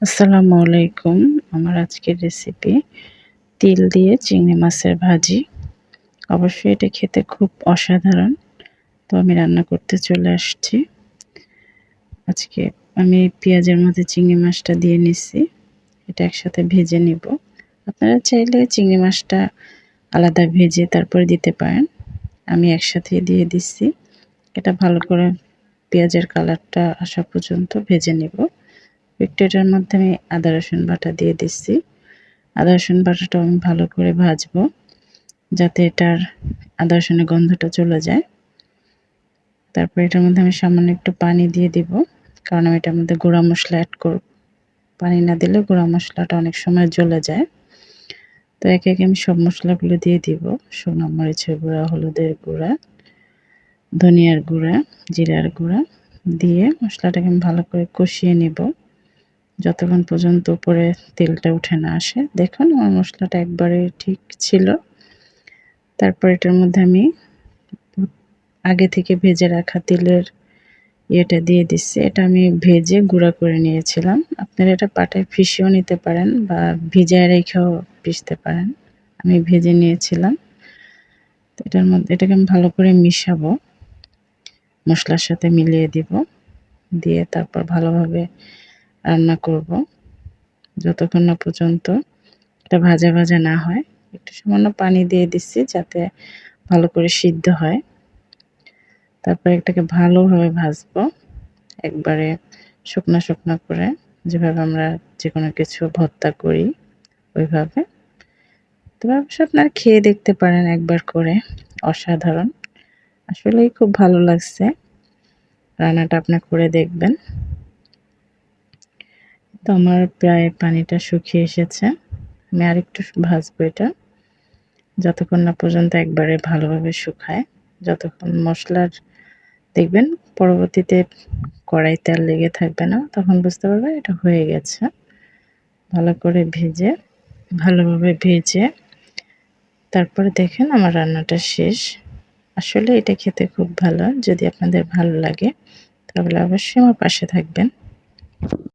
আসসালামু আলাইকুম। আমার আজকের রেসিপি তিল দিয়ে চিংড়ি মাছের ভাজি। অবশ্যই এটা খেতে খুব অসাধারণ। তো আমি রান্না করতে চলে আসছি। আজকে আমি পেঁয়াজের মধ্যে চিংড়ি মাছটা দিয়ে নিচ্ছি। এটা একসাথে ভেজে নিব। আপনারা চাইলে চিংড়ি মাছটা আলাদা ভেজে তারপরে দিতে পারেন। আমি একসাথেই দিয়ে দিচ্ছি। এটা ভালো করে পেঁয়াজের কালারটা আসা পর্যন্ত ভেজে নিব। একটু এটার মধ্যে আমি আদা রসুন বাটা দিয়ে দিচ্ছি। আদা রসুন বাটাটাও আমি ভালো করে ভাজবো, যাতে এটার আদা রসুনের গন্ধটা চলে যায়। তারপর এটার মধ্যে আমি সামান্য একটু পানি দিয়ে দিব, কারণ আমি এটার মধ্যে গুঁড়া মশলা অ্যাড করব। পানি না দিলে গুঁড়া মশলাটা অনেক সময় জ্বলে যায়। তো একে একে আমি সব মশলাগুলো দিয়ে দিব। শুকনো মরিচের গুঁড়া, হলুদের গুঁড়া, ধনিয়ার গুঁড়া, জিরার গুঁড়া দিয়ে মশলাটাকে আমি ভালো করে কষিয়ে নেব, যতক্ষণ পর্যন্ত উপরে তেলটা উঠে না আসে। দেখুন আমার মশলাটা একবারে ঠিক ছিল। তারপর এটার মধ্যে আমি আগে থেকে ভেজে রাখা তিলের ইয়েটা দিয়ে দিচ্ছি। এটা আমি ভেজে গুঁড়া করে নিয়েছিলাম। আপনারা এটা পাটায় পিষেও নিতে পারেন বা ভিজায় রেখেও পিষতে পারেন। আমি ভেজে নিয়েছিলাম। এটার মধ্যে এটাকে আমি ভালো করে মিশাবো, মশলার সাথে মিলিয়ে দিব। দিয়ে তারপর ভালোভাবে রান্না করব, যতক্ষণ না পর্যন্ত এটা ভাজা ভাজা না হয়। একটু সামান্য পানি দিয়ে দিচ্ছি, যাতে ভালো করে সিদ্ধ হয়। তারপর এটাকে ভালোভাবে ভাজবো, একবারে শুকনা শুকনা করে, যেভাবে আমরা যেকোনো কিছু ভর্তা করি ওইভাবে। তবে অবশ্য আপনারা খেয়ে দেখতে পারেন একবার করে, অসাধারণ। আসলেই খুব ভালো লাগছে। রান্নাটা আপনারা করে দেখবেন। তো আমার প্রায় পানিটা শুকিয়ে এসেছে। আমি আরেকটু ভাজবো এটা, যতক্ষণ না পর্যন্ত একবারে ভালোভাবে শুকায়। যতক্ষণ মশলার দেখবেন পরবর্তীতে কড়াইতে আর লেগে থাকবে না, তখন বুঝতে পারবেন এটা হয়ে গেছে। ভালোভাবে ভেজে তারপরে দেখেন আমার রান্নাটা শেষ। আসলে এটা খেতে খুব ভালো। যদি আপনাদের ভালো লাগে তাহলে অবশ্যই আমার পাশে থাকবেন।